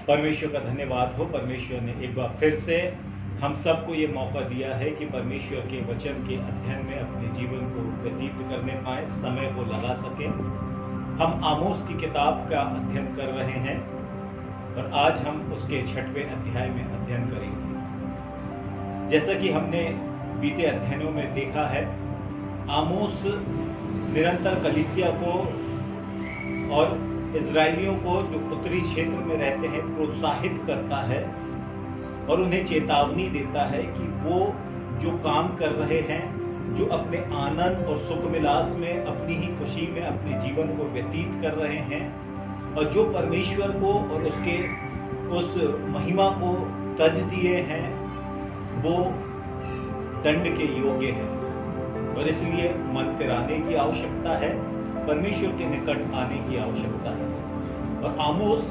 परमेश्वर का धन्यवाद हो। परमेश्वर ने एक बार फिर से हम सबको ये मौका दिया है कि परमेश्वर के वचन के अध्ययन में अपने जीवन को व्यतीत करने पाए, समय को लगा सकें। हम आमोस की किताब का अध्ययन कर रहे हैं और आज हम उसके 6वें अध्याय में अध्ययन करेंगे। जैसा कि हमने बीते अध्ययनों में देखा है, आमोस निरंतर कलीसिया को और इजरायलियों को जो उत्तरी क्षेत्र में रहते हैं प्रोत्साहित करता है और उन्हें चेतावनी देता है कि वो जो काम कर रहे हैं, जो अपने आनंद और सुख विलास में, अपनी ही खुशी में अपने जीवन को व्यतीत कर रहे हैं और जो परमेश्वर को और उसके उस महिमा को तज दिए हैं, वो दंड के योग्य है और इसलिए मन फिराने की आवश्यकता है, परमेश्वर के निकट आने की आवश्यकता है। और आमोस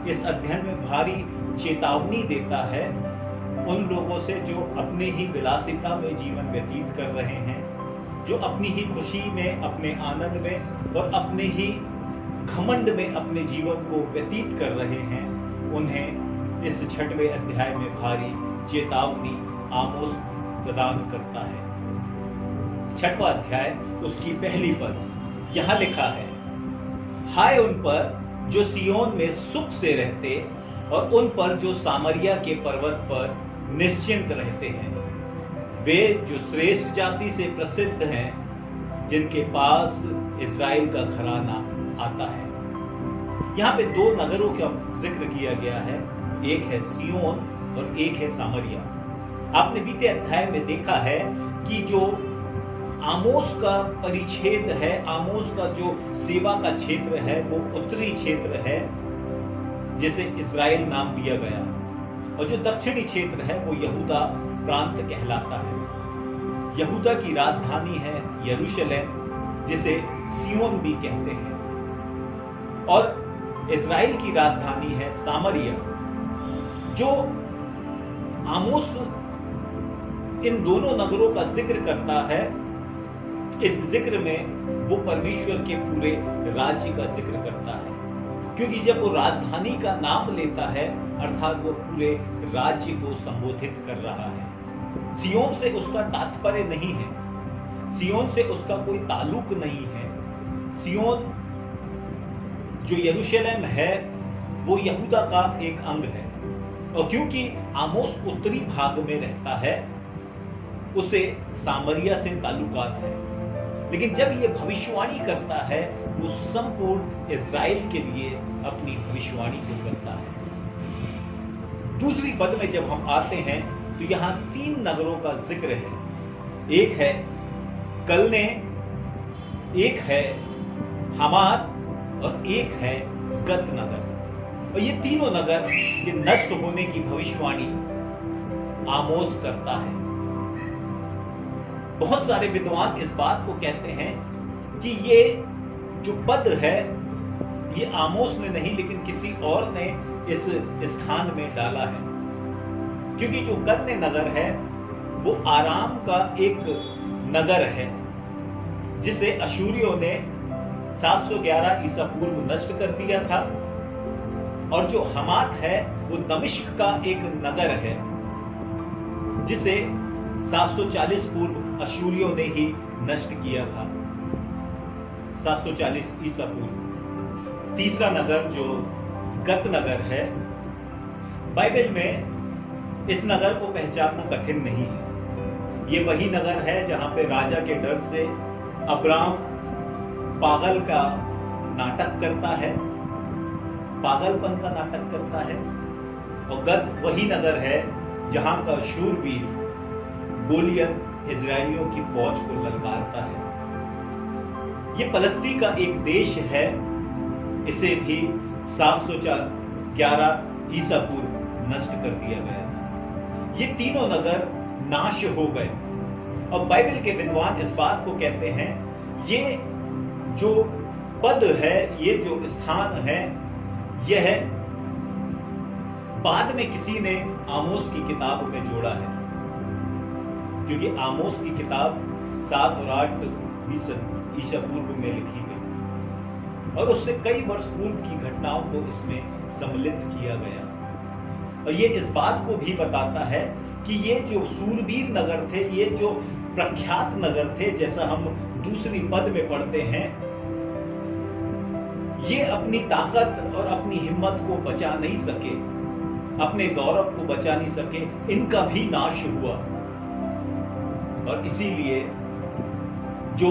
इस अध्ययन में भारी चेतावनी देता है उन लोगों से जो अपने ही विलासिता में जीवन व्यतीत कर रहे हैं, जो अपनी ही खुशी में, अपने आनंद में और अपने ही घमंड में अपने जीवन को व्यतीत कर रहे हैं। उन्हें इस 6वें अध्याय में भारी चेतावनी आमोस प्रदान करता है। 6वां अध्याय उसकी पहली पद यहां लिखा है, हाय उन पर जो सियोन में सुख से रहते और उन पर जो सामरिया के पर्वत पर निश्चिंत रहते हैं, वे जो श्रेष्ठ जाति से प्रसिद्ध हैं, जिनके पास इजराइल का घराना आता है। यहाँ पे 2 नगरों का जिक्र किया गया है, एक है सियोन और एक है सामरिया। आपने बीते अध्याय में देखा है कि जो आमोस का परिच्छेद है, आमोस का जो सेवा का क्षेत्र है, वो उत्तरी क्षेत्र है जिसे इजराइल नाम दिया गया, और जो दक्षिणी क्षेत्र है वो यहूदा प्रांत कहलाता है। यहूदा की राजधानी है यरूशलेम, जिसे सियोन भी कहते हैं, और इजराइल की राजधानी है सामरिया। जो आमोस इन दोनों नगरों का जिक्र करता है, इस जिक्र में वो परमेश्वर के पूरे राज्य का जिक्र करता है, क्योंकि जब वो राजधानी का नाम लेता है अर्थात वो पूरे राज्य को संबोधित कर रहा है। सियोन से उसका तात्पर्य नहीं है, सियोन से उसका कोई ताल्लुक नहीं है। सियोन जो यरूशलेम है वो यहूदा का एक अंग है, और क्योंकि आमोस उत्तरी भाग में रहता है, उसे सामरिया से ताल्लुकात है। लेकिन जब ये भविष्यवाणी करता है, वो संपूर्ण इजराइल के लिए अपनी भविष्यवाणी को करता है। दूसरी पद में जब हम आते हैं तो यहां 3 नगरों का जिक्र है, एक है कलने, एक है हमात और एक है गत नगर। और ये तीनों नगर के नष्ट होने की भविष्यवाणी आमोस करता है। बहुत सारे विद्वान इस बात को कहते हैं कि ये जो पद है ये आमोस ने नहीं लेकिन किसी और ने इस स्थान में डाला है, क्योंकि जो कलने नगर है वो आराम का एक नगर है जिसे अशूरियों ने 711 ईसा पूर्व नष्ट कर दिया था, और जो हमात है वो दमिश्क का एक नगर है जिसे 740 पूर्व अशूरियों ने ही नष्ट किया था, 740 ईसा पूर्व। तीसरा नगर जो गत नगर है, बाइबल में इस नगर को पहचानना कठिन नहीं है। ये वही नगर है जहां पे राजा के डर से अब्राम पागल का नाटक करता है, पागलपन का नाटक करता है, और गत वही नगर है जहां का शूरवीर गोलियत इजरायलियों की फौज को ललकारता है। ये पलस्ती का एक देश है, इसे भी 711 ईसा पूर्व नष्ट कर दिया गया था। ये तीनों नगर नाश हो गए, और बाइबल के विद्वान इस बात को कहते हैं ये जो पद है, ये जो स्थान है, यह बाद में किसी ने आमोस की किताब में जोड़ा है, क्योंकि आमोस की किताब 7 और 8 ईसा पूर्व में लिखी गई और उससे कई वर्ष पूर्व की घटनाओं को इसमें सम्मिलित किया गया। और ये इस बात को भी बताता है कि ये जो सूरवीर नगर थे, ये जो प्रख्यात नगर थे, जैसा हम दूसरी पद में पढ़ते हैं, ये अपनी ताकत और अपनी हिम्मत को बचा नहीं सके, अपने गौरव को बचा नहीं सके, इनका भी नाश हुआ। और इसीलिए जो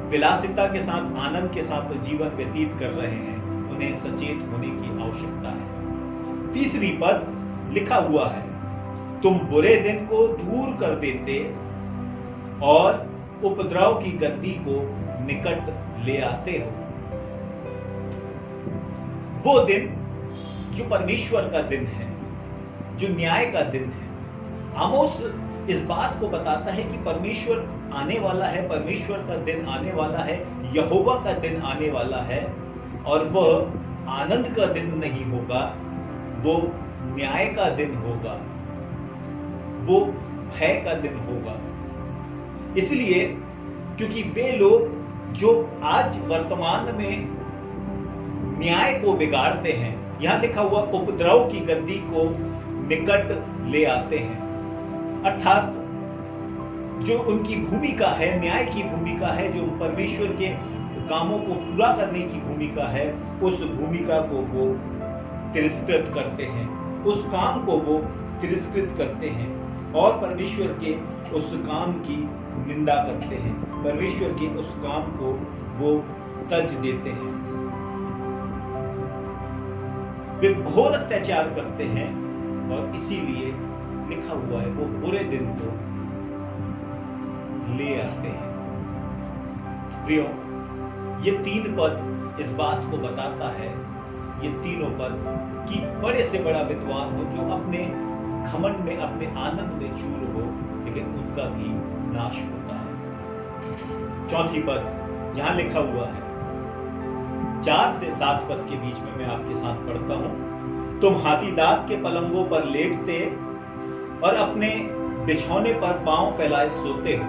विलासिता के साथ, आनंद के साथ जीवन व्यतीत कर रहे हैं, उन्हें सचेत होने की आवश्यकता है। तीसरी पद लिखा हुआ है, तुम बुरे दिन को दूर कर देते और उपद्रव की गद्दी को निकट ले आते हो। वो दिन जो परमेश्वर का दिन है, जो न्याय का दिन है। आमोस इस बात को बताता है कि परमेश्वर आने वाला है, परमेश्वर का दिन आने वाला है, यहोवा का दिन आने वाला है, और वह आनंद का दिन नहीं होगा, वो न्याय का दिन होगा, वो भय का दिन होगा। इसलिए क्योंकि वे लोग जो आज वर्तमान में न्याय को बिगाड़ते हैं, यहां लिखा हुआ उपद्रव की गद्दी को निकट ले आते हैं, अर्थात जो उनकी भूमिका है, न्याय की भूमिका है, जो परमेश्वर के कामों को पूरा करने की भूमिका है, उस भूमिका को वो तिरस्कृत करते हैं, उस काम को वो तिरस्कृत करते हैं और परमेश्वर के उस काम की निंदा करते हैं, परमेश्वर के उस काम को वो तज देते हैं, वे घोर अत्याचार करते हैं। और इसीलिए लिखा हुआ है वो बुरे दिन को ले आते हैं। प्रियो, ये तीन पद इस बात को बताता है, ये तीनों पद कि बड़े से बड़ा विद्वान हो जो अपने घमंड में, अपने आनंद में चूर हो, लेकिन उनका भी नाश होता है। चौथी पद यहां लिखा हुआ है, 4 से 7 पद के बीच में मैं आपके साथ पढ़ता हूं। तुम हाथी दांत के पलंगों पर लेटते और अपने बिछौने पर पांव फैलाए सोते हो,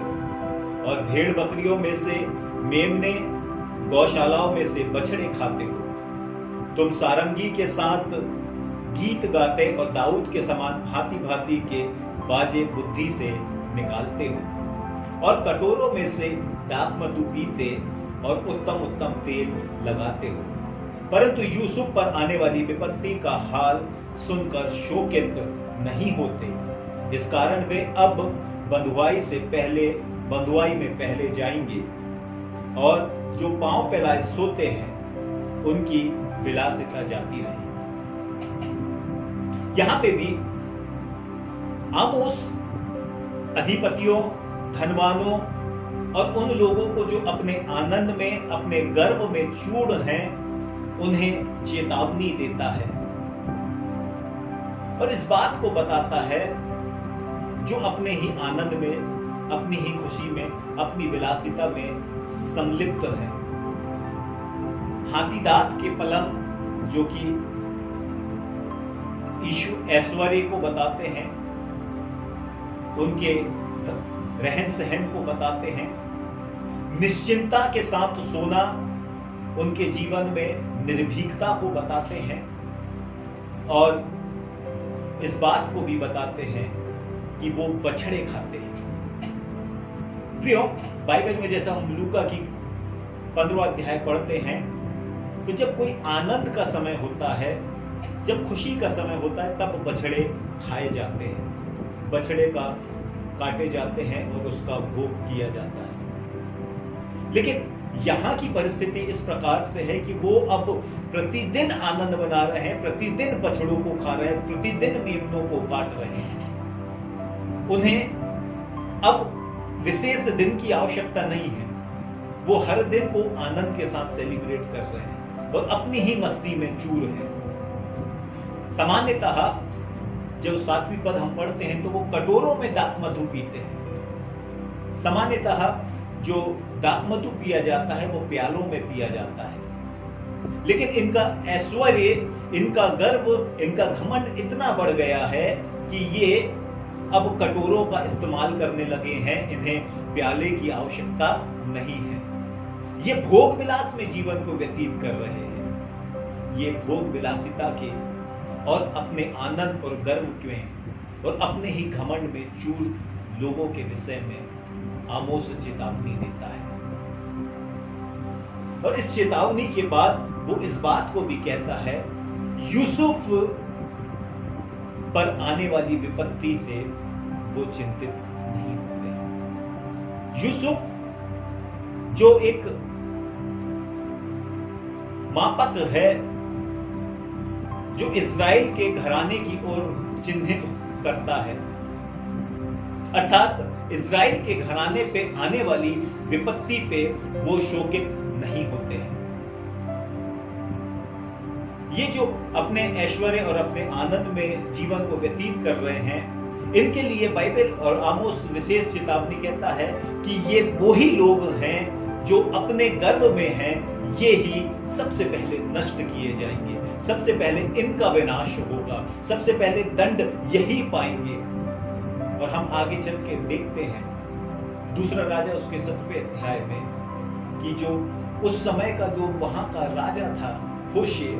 और भेड़ बकरियों में से मेमने, गौशालाओं में से बछड़े खाते हो। तुम सारंगी के साथ गीत गाते और दाऊद के समान भांति भांति के बाजे बुद्धि से निकालते हो, और कटोरों में से दाखमधु पीते और उत्तम उत्तम तेल लगाते हो। परंतु यूसुफ पर आने वाली विपत्ति का हाल सुनकर शोकित नहीं होते, इस कारण वे अब बंधुआई में पहले जाएंगे, और जो पांव फैलाए सोते हैं उनकी विलासिता जाती रहेगी। यहां पे भी आमोस अधिपतियों, धनवानों और उन लोगों को जो अपने आनंद में, अपने गर्व में चूड़ हैं, उन्हें चेतावनी देता है और इस बात को बताता है जो अपने ही आनंद में, अपनी ही खुशी में, अपनी विलासिता में संलिप्त है। हाथी दांत के पलंग जो कि ऐश्वर्य को बताते हैं, उनके रहन सहन को बताते हैं। निश्चिंता के साथ सोना उनके जीवन में निर्भीकता को बताते हैं, और इस बात को भी बताते हैं कि वो बछड़े खाते हैं। प्रियो, बाइबल में जैसा हम लूका की 15वां अध्याय पढ़ते हैं, तो जब कोई आनंद का समय होता है, जब खुशी का समय होता है, तब बछड़े खाए जाते हैं, बछड़े का काटे जाते हैं और उसका भोग किया जाता है। लेकिन यहां की परिस्थिति इस प्रकार से है कि वो अब प्रतिदिन आनंद मना रहे हैं, प्रतिदिन बछड़ों को खा रहे हैं, प्रतिदिन मेमनों को काट रहे हैं। उन्हें अब विशेष दिन की आवश्यकता नहीं है, वो हर दिन को आनंद के साथ सेलिब्रेट कर रहे हैं और अपनी ही मस्ती में चूर है। सामान्यतः जब 7वीं पद हम पढ़ते हैं तो वो कटोरों में दाखमधु पीते हैं। सामान्यतः जो दाखमधु पिया जाता है वो प्यालों में पिया जाता है, लेकिन इनका ऐश्वर्य, इनका गर्व, इनका घमंड इतना बढ़ गया है कि ये अब कटोरों का इस्तेमाल करने लगे हैं, इन्हें प्याले की आवश्यकता नहीं है। ये भोग विलास में जीवन को व्यतीत कर रहे हैं, ये भोग विलासिता के और अपने आनंद और गर्व में और अपने ही घमंड में चूर लोगों के विषय में आमोस चेतावनी देता है। और इस चेतावनी के बाद वो इस बात को भी कहता है, यूसुफ पर आने वाली विपत्ति से वो चिंतित नहीं होते। यूसुफ जो एक मापक है, जो इस्राएल के घराने की ओर चिन्हित करता है, अर्थात इस्राएल के घराने पे आने वाली विपत्ति पे वो शोकित नहीं होते हैं। ये जो अपने ऐश्वर्य और अपने आनंद में जीवन को व्यतीत कर रहे हैं, इनके लिए बाइबल और आमोस विशेष चेतावनी कहता है कि ये वही लोग हैं जो अपने गर्व में हैं, ये ही सबसे पहले नष्ट किए जाएंगे, सबसे पहले इनका विनाश होगा, सबसे पहले दंड यही पाएंगे। और हम आगे चल के देखते हैं दूसरा राजा उसके 7वें अध्याय में कि जो उस समय का जो वहां का राजा था होशे,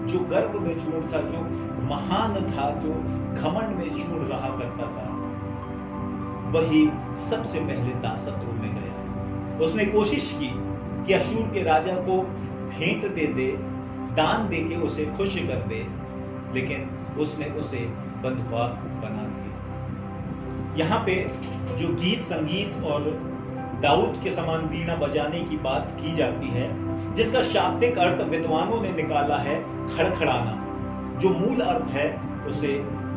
जो गर्व में चूर था, जो महान था, जो घमंड में चूर रहा करता था, वही सबसे पहले दासत्व में गया। उसने कोशिश की कि अशूर के राजा को भेंट दे दे, दान दे के उसे खुश कर दे, लेकिन उसने उसे बंधुआ बना दिया। यहाँ पे जो गीत संगीत और दाऊद के समान वीणा बजाने की बात की जाती है, जिसका शाब्दिक अर्थ विद्वानों ने निकाला है खड़खड़ाना, जो मूल अर्थ है उसे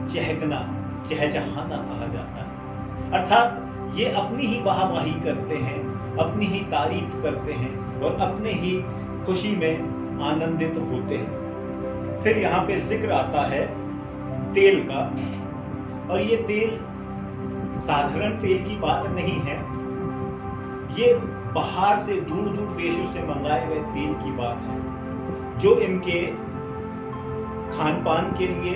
चहकना, चहचहाना कहा जाता है। अर्थात ये अपनी ही वाहवाही करते हैं, अपनी ही तारीफ करते हैं और अपने ही खुशी में आनंदित होते हैं। फिर यहाँ पे जिक्र आता है तेल का, और ये तेल साधारण तेल की बात नहीं है, ये बाहर से दूर दूर देशों से मंगाए गए तेल की बात है, जो इनके खान पान के लिए,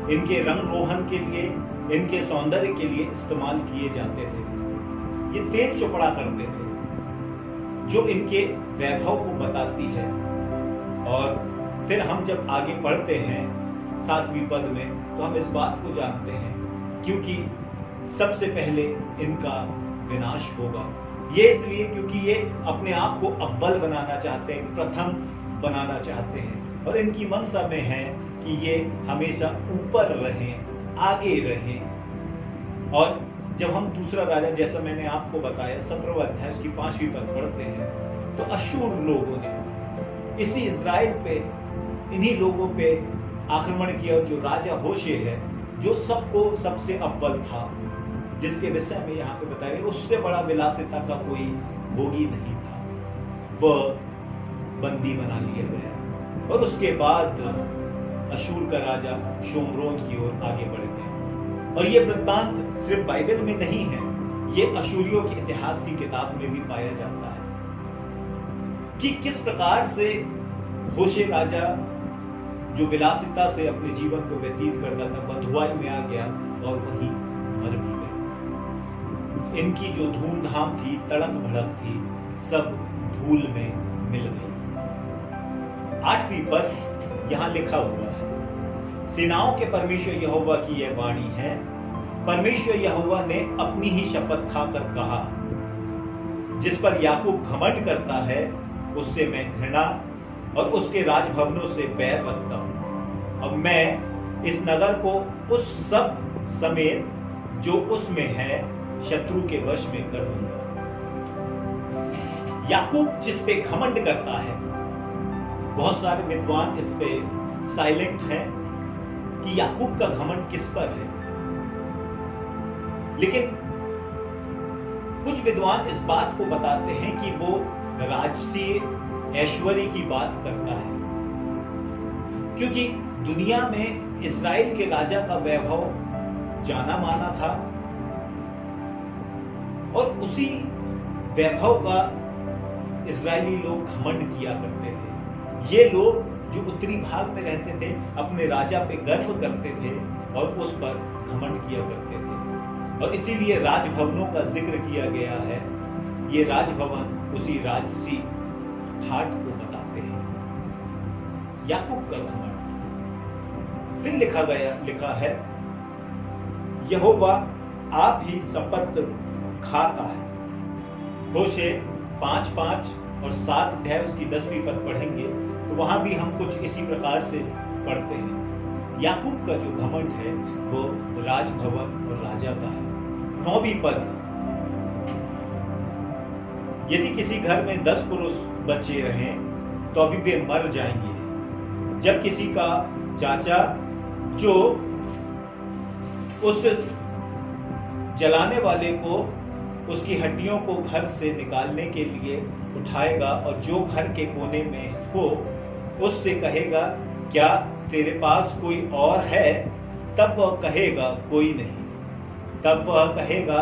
इनके रंग रोहन के लिए, इनके सौंदर्य के लिए इस्तेमाल किए जाते थे। ये तेल चोपड़ा करते थे, जो इनके वैभव को बताती है। और फिर हम जब आगे पढ़ते हैं 7वीं पद में, तो हम इस बात को जानते हैं, क्योंकि सबसे पहले इनका विनाश होगा। ये इसलिए क्योंकि ये अपने आप को अव्वल बनाना चाहते हैं, प्रथम बनाना चाहते हैं, और इनकी मनसा में है कि ये हमेशा ऊपर रहें, आगे रहें। और जब हम दूसरा राजा, जैसा मैंने आपको बताया 17वां अध्याय उसकी 5वीं पद पढ़ते हैं, तो अशूर लोगों ने इसी इस्राएल पे, इन्हीं लोगों पे आक्रमण किया। जो राजा होशे है, जो सबको सबसे अव्वल था, जिसके विषय में यहाँ पे बताया गया, उससे बड़ा विलासिता का कोई भोगी नहीं था, वह बंदी बना लिया गया। और उसके बाद अशूर का राजा शोमरोन की ओर आगे बढ़ गया। और ये वृत्तांत सिर्फ बाइबल में नहीं है, ये अशूरियों के इतिहास की किताब में भी पाया जाता है कि किस प्रकार से होशे राजा, जो विलासिता से अपने जीवन को व्यतीत करता था, बंधुआई में आ गया और वहीं मर भी गया। इनकी जो धूमधाम थी, तड़क भड़क थी, सब धूल में मिल गई। 8वीं पद यहाँ लिखा हुआ है, सेनाओं के परमेश्वर यहोवा की यह वाणी है, परमेश्वर यहोवा ने अपनी ही शपथ खाकर कहा, जिस पर याकूब घमंड करता है, उससे मैं घृणा और उसके राजभवनों से बैर रखता हूं। अब मैं इस नगर को उस सब समेत जो उसमें है शत्रु के वश में कर दूंगा। याकूब जिस पे घमंड करता है, बहुत सारे विद्वान इस पे साइलेंट हैं कि याकूब का घमंड किस पर है, लेकिन कुछ विद्वान इस बात को बताते हैं कि वो राजसीय ऐश्वर्य की बात करता है, क्योंकि दुनिया में इस्राएल के राजा का वैभव जाना माना था और उसी वैभव का इस्राएली लोग घमंड किया करते थे। ये लोग जो उत्तरी भाग में रहते थे, अपने राजा पे गर्व करते थे और उस पर घमंड किया करते थे, और इसीलिए राजभवनों का जिक्र किया गया है। ये राजभवन उसी राजसी ठाठ को बताते हैं। याकूब का घमंड, फिर लिखा है, यहोवा आप ही शपथ खाता है। होशे 5:5 और 7 अध्याय उसकी 10वीं पद पढ़ेंगे तो वहां भी हम कुछ इसी प्रकार से पढ़ते हैं। याकूब का जो घमंड है वो राजभवन और राजा का है। 9वीं पद, यदि किसी घर में 10 पुरुष बचे रहें तो अभी वे मर जाएंगे। जब किसी का चाचा जो उस जलाने वाले को उसकी हड्डियों को घर से निकालने के लिए उठाएगा और जो घर के कोने में हो उससे कहेगा, क्या तेरे पास कोई और है? तब वह कहेगा, कोई नहीं। तब वह कहेगा,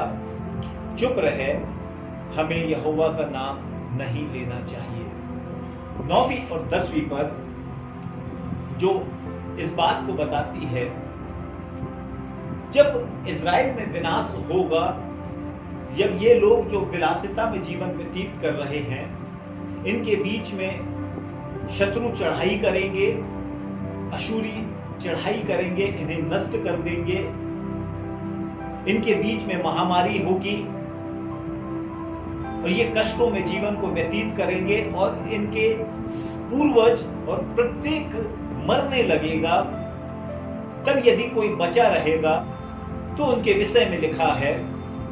चुप रहे, हमें यहोवा का नाम नहीं लेना चाहिए। 9वीं और 10वीं पद जो इस बात को बताती है, जब इज़राइल में विनाश होगा, जब ये लोग जो विलासिता में जीवन व्यतीत कर रहे हैं, इनके बीच में शत्रु चढ़ाई करेंगे, अशूरी चढ़ाई करेंगे, इन्हें नष्ट कर देंगे, इनके बीच में महामारी होगी और ये कष्टों में जीवन को व्यतीत करेंगे और इनके पूर्वज और प्रत्येक मरने लगेगा। तब यदि कोई बचा रहेगा तो उनके विषय में लिखा है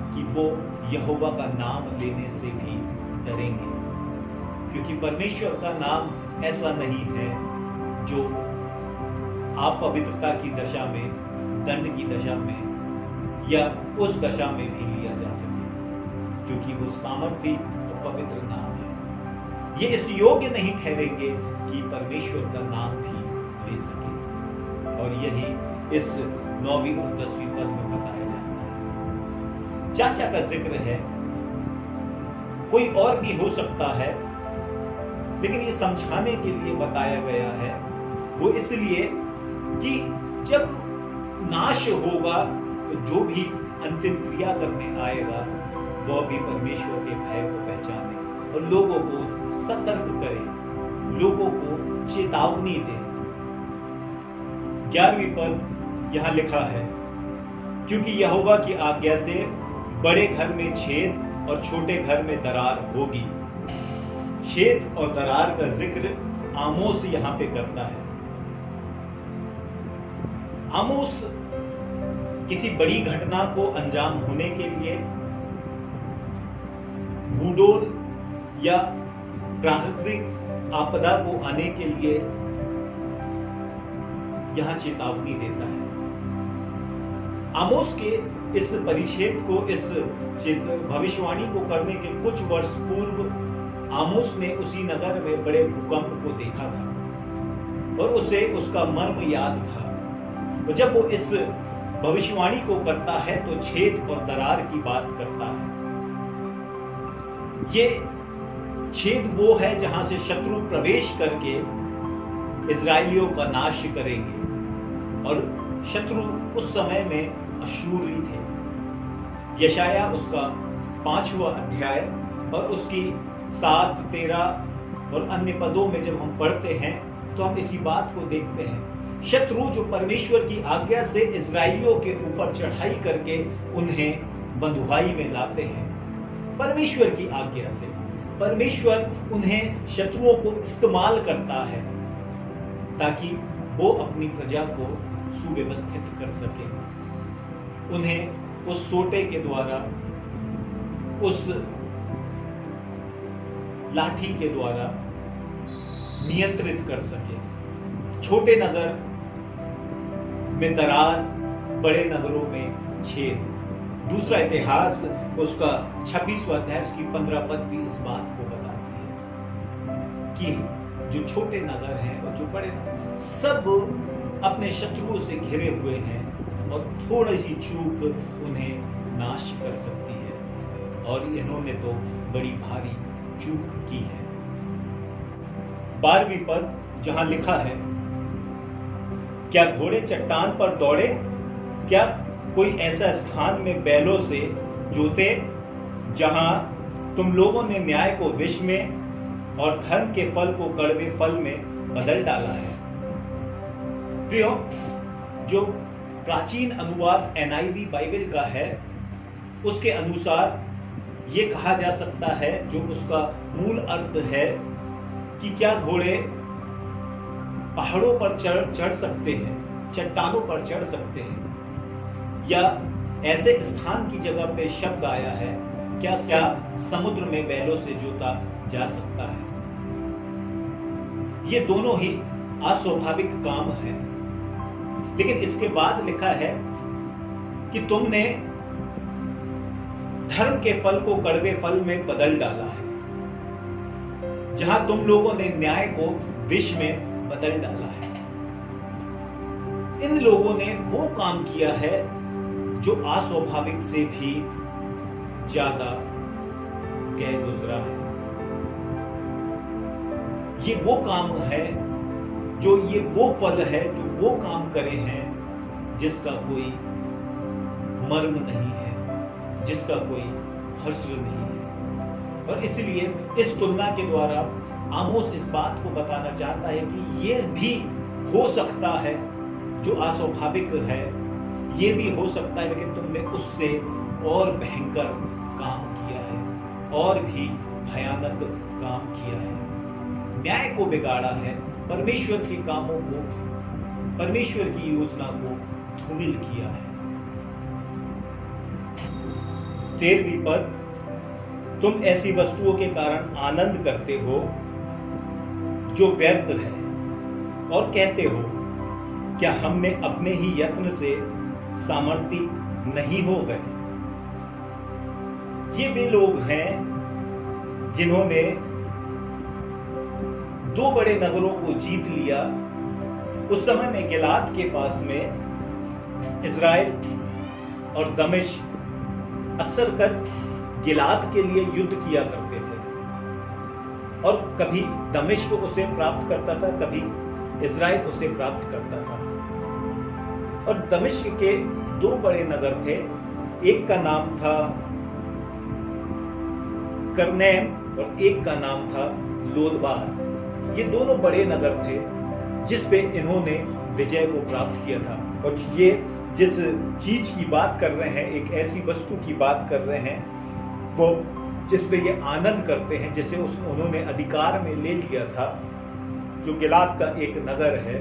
कि वो यहोवा का नाम लेने से भी डरेंगे, क्योंकि परमेश्वर का नाम ऐसा नहीं है जो आप पवित्रता की दशा में, दंड की दशा में या उस दशा में भी लिया जा सके, क्योंकि वो सामर्थी और पवित्र नाम है। ये इस योग्य नहीं ठहरेंगे कि परमेश्वर का नाम भी ले सके, और यही इस 9वीं और 10वीं पद में बताया जाता है। चाचा का जिक्र है, कोई और भी हो सकता है, लेकिन ये समझाने के लिए बताया गया है। वो इसलिए कि जब नाश होगा तो जो भी अंतिम क्रिया करने आएगा वह भी परमेश्वर के भय को पहचाने और लोगों को सतर्क करे, लोगों को चेतावनी दे। 11वीं पद यहां लिखा है, क्योंकि यहोवा की आज्ञा से बड़े घर में छेद और छोटे घर में दरार होगी। छेद और दरार का जिक्र आमोस यहां पे करता है। आमोस किसी बड़ी घटना को अंजाम होने के लिए, भूडोल या प्राकृतिक आपदा को आने के लिए यहां चेतावनी देता है। आमोस के इस परिच्छेद को, इस भविष्यवाणी को करने के कुछ वर्ष पूर्व आमोस ने उसी नगर में बड़े भूकंप को देखा था और उसे उसका मर्म याद था। तो जब वो इस भविष्यवाणी को करता है तो छेद और दरार की बात करता है। ये छेद वो है जहां से शत्रु प्रवेश करके इजराइलियों का नाश करेंगे, और शत्रु उस समय में अशूरी थे। यशाया उसका 5वां अध्याय और उसकी 7, 13 और अन्य पदों में जब हम पढ़ते हैं तो हम इसी बात को देखते हैं। शत्रु जो परमेश्वर की आज्ञा से इजराइलियों के ऊपर चढ़ाई करके उन्हें बंधुआई में लाते हैं, परमेश्वर की आज्ञा से परमेश्वर उन्हें शत्रुओं को इस्तेमाल करता है ताकि वो अपनी प्रजा को सुव्यवस्थित कर सके, उन्हें उस सोटे के द्वारा, उस लाठी के द्वारा नियंत्रित कर सके। छोटे नगर में दरार, बड़े नगरों में छेद। दूसरा इतिहास उसका 26वां अध्याय की 15 पद भी इस बात को बताती है कि जो छोटे नगर हैं और जो बड़े नगर सब अपने शत्रुओं से घिरे हुए हैं और थोड़ी सी चूक उन्हें नाश कर सकती है, और इन्होंने तो बड़ी भारी चूक की है। 12वीं पद जहां लिखा है, क्या घोड़े चट्टान पर दौड़े? क्या कोई ऐसा स्थान में बैलों से जोते जहां तुम लोगों ने न्याय को विष में और धर्म के फल को कड़वे फल में बदल डाला है? प्रियो, जो प्राचीन अनुवाद NIV बाइबल का है उसके अनुसार ये कहा जा सकता है, जो उसका मूल अर्थ है कि क्या घोड़े पहाड़ों पर चढ़ सकते हैं, चट्टानों पर चढ़ सकते हैं, या ऐसे स्थान की जगह पे शब्द आया है क्या समुद्र में बैलों से जोता जा सकता है। ये दोनों ही अस्वाभाविक काम है। लेकिन इसके बाद लिखा है कि तुमने धर्म के फल को कड़वे फल में बदल डाला है। जहां तुम लोगों ने न्याय को विष में बदल डाला है। इन लोगों ने वो काम किया है जो अस्वाभाविक से भी ज्यादा गैर गुजरा है। ये वो काम है ये वो फल है जो वो काम करे हैं जिसका कोई मर्म नहीं है, जिसका कोई हश्र नहीं है। और इसलिए इस तुलना के द्वारा आमोस इस बात को बताना चाहता है कि ये भी हो सकता है जो अस्वाभाविक है, ये भी हो सकता है, लेकिन तुमने उससे और भयंकर काम किया है, और भी भयानक काम किया है। न्याय को बिगाड़ा है, परमेश्वर के कामों को, परमेश्वर की योजना को धूमिल किया है। 13वीं पद, तुम ऐसी वस्तुओं के कारण आनंद करते हो जो व्यर्थ है, और कहते हो क्या हमने अपने ही यत्न से सामर्थी नहीं हो गए। ये वे लोग हैं जिन्होंने 2 बड़े नगरों को जीत लिया। उस समय में गिलाद के पास में इज़राइल और दमिश्क अक्सर कर गिलाद के लिए युद्ध किया करते थे, और कभी दमिश्क उसे प्राप्त करता था, कभी इज़राइल उसे प्राप्त करता था। और दमिश्क के 2 बड़े नगर थे, एक का नाम था करनैम और एक का नाम था लोदबार। ये दोनों बड़े नगर थे जिस पे इन्होंने विजय को प्राप्त किया था। और ये जिस चीज की बात कर रहे हैं, एक ऐसी वस्तु की बात कर रहे हैं वो जिस पे ये आनंद करते हैं, जिसे उन्होंने अधिकार में ले लिया था, जो गिलाद का एक नगर है।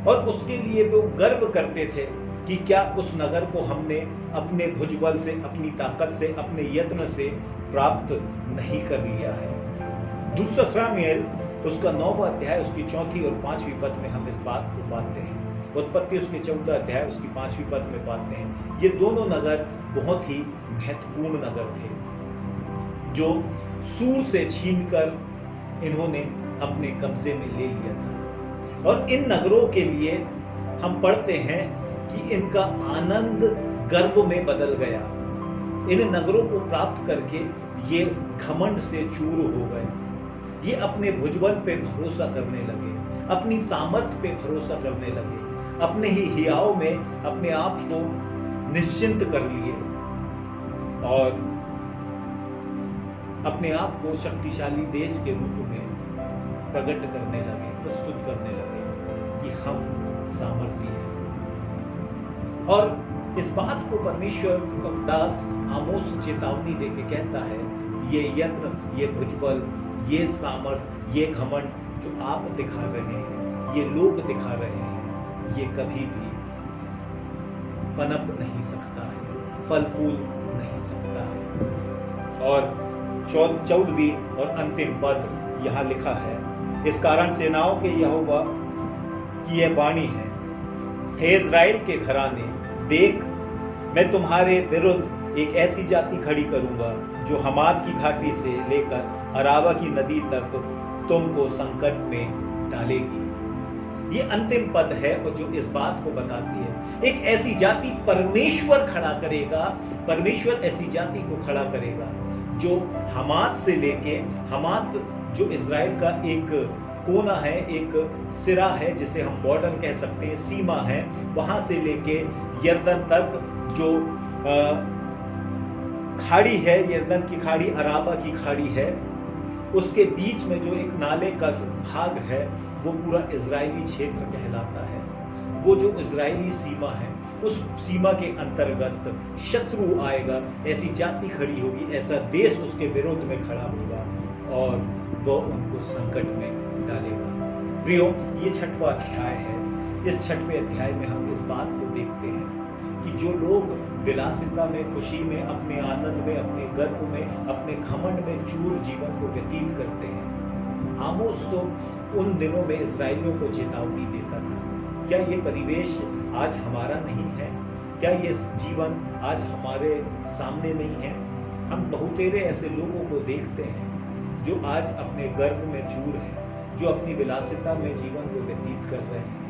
और उसके लिए वो गर्व करते थे कि क्या उस नगर को हमने अपने भुजबल से, अपनी ताकत से, अपने यत्न से प्राप्त नहीं कर लिया है। दूसरा शमूएल उसका 9वां अध्याय उसकी 4वीं और 5वीं पद में हम इस बात को पाते हैं। उत्पत्ति उसके 14 अध्याय उसकी 5वीं पद में पाते हैं। ये दोनों नगर बहुत ही महत्वपूर्ण नगर थे, जो सूर से छीनकर इन्होंने अपने कब्जे में ले लिया था। और इन नगरों के लिए हम पढ़ते हैं कि इनका आनंद गर्व में बदल गया। इन नगरों को प्राप्त करके ये घमंड से चूर हो गए। ये अपने भुजबल पे भरोसा करने लगे, अपनी सामर्थ्य पे भरोसा करने लगे, अपने ही हियाव में अपने आप को निश्चिंत कर लिए और अपने आप को शक्तिशाली देश के रूप में प्रकट करने लगे, प्रस्तुत करने लगे कि हम सामर्थी हैं। और इस बात को परमेश्वर का दास आमोस चेतावनी देके कहता है, ये यत्न, ये भुजबल, ये सामर्थ, ये घमंड जो आप दिखा रहे हैं, ये लोग दिखा रहे हैं, ये कभी भी पनप नहीं सकता है, फल फूल नहीं सकता है। और 14वीं और अंतिम पद यहाँ लिखा है, इस कारण सेनाओं के यहोवा की यह वाणी है, हे इज़राइल के घराने, देख मैं तुम्हारे विरुद्ध एक ऐसी जाति खड़ी करूंगा जो हमाद की घाटी से लेकर अरावा की नदी तक तुमको संकट में डालेगी। ये अंतिम पद है और जो इस बात को बताती है, एक ऐसी जाति परमेश्वर खड़ा करेगा, परमेश्वर ऐसी जाति को खड़ा करेगा जो हमाद से लेके, हमाद जो इज़राइल का एक कोना है, एक सिरा है, जिसे हम बॉर्डर कह सकते हैं, सीमा है, वहां से लेके यर्दन तक जो खाड़ी है, यर्दन की खाड़ी, अराबा की खाड़ी है, उसके बीच में जो एक नाले का जो भाग है वो पूरा इजरायली क्षेत्र कहलाता है। वो जो इजरायली सीमा है, उस सीमा के अंतर्गत शत्रु आएगा, ऐसी जाति खड़ी होगी, ऐसा देश उसके विरोध में खड़ा होगा और वो उनको संकट में डालेगा। प्रियो, ये 6वां अध्याय है। इस 6वें अध्याय में हम इस बात को देखते हैं कि जो लोग विलासिता में, खुशी में, अपने आनंद में, अपने गर्व में, अपने घमंड में चूर जीवन को व्यतीत करते हैं, आमोस तो उन दिनों में इस्राएलियों को चेतावनी देता था। क्या ये परिवेश आज हमारा नहीं है? क्या ये जीवन आज हमारे सामने नहीं है? हम बहुतेरे ऐसे लोगों को देखते हैं जो आज अपने गर्व में चूर हैं, जो अपनी विलासिता में जीवन को व्यतीत कर रहे हैं,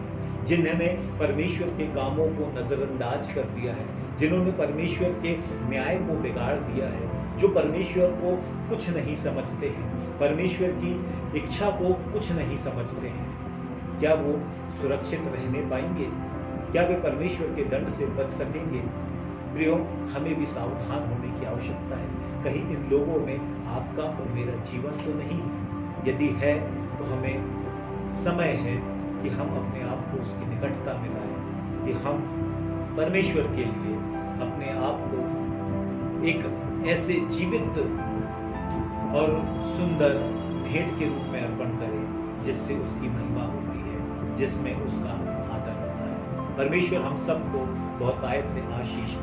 जिन्होंने परमेश्वर के कामों को नजरअंदाज कर दिया है, जिन्होंने परमेश्वर के न्याय को बिगाड़ दिया है, जो परमेश्वर को कुछ नहीं समझते हैं, परमेश्वर की इच्छा को कुछ नहीं समझते हैं। क्या वो सुरक्षित रहने पाएंगे? क्या वे परमेश्वर के दंड से बच सकेंगे? प्रियो, हमें भी सावधान होने की आवश्यकता है। कहीं इन लोगों में आपका और मेरा जीवन तो नहीं है? यदि है तो हमें समय है कि हम अपने आप को उसकी निकटता में लाएं, कि हम परमेश्वर के लिए अपने आप को एक ऐसे जीवित और सुंदर भेंट के रूप में अर्पण करें जिससे उसकी महिमा होती है, जिसमें उसका आदर होता है। परमेश्वर हम सबको बहुतायत से आशीष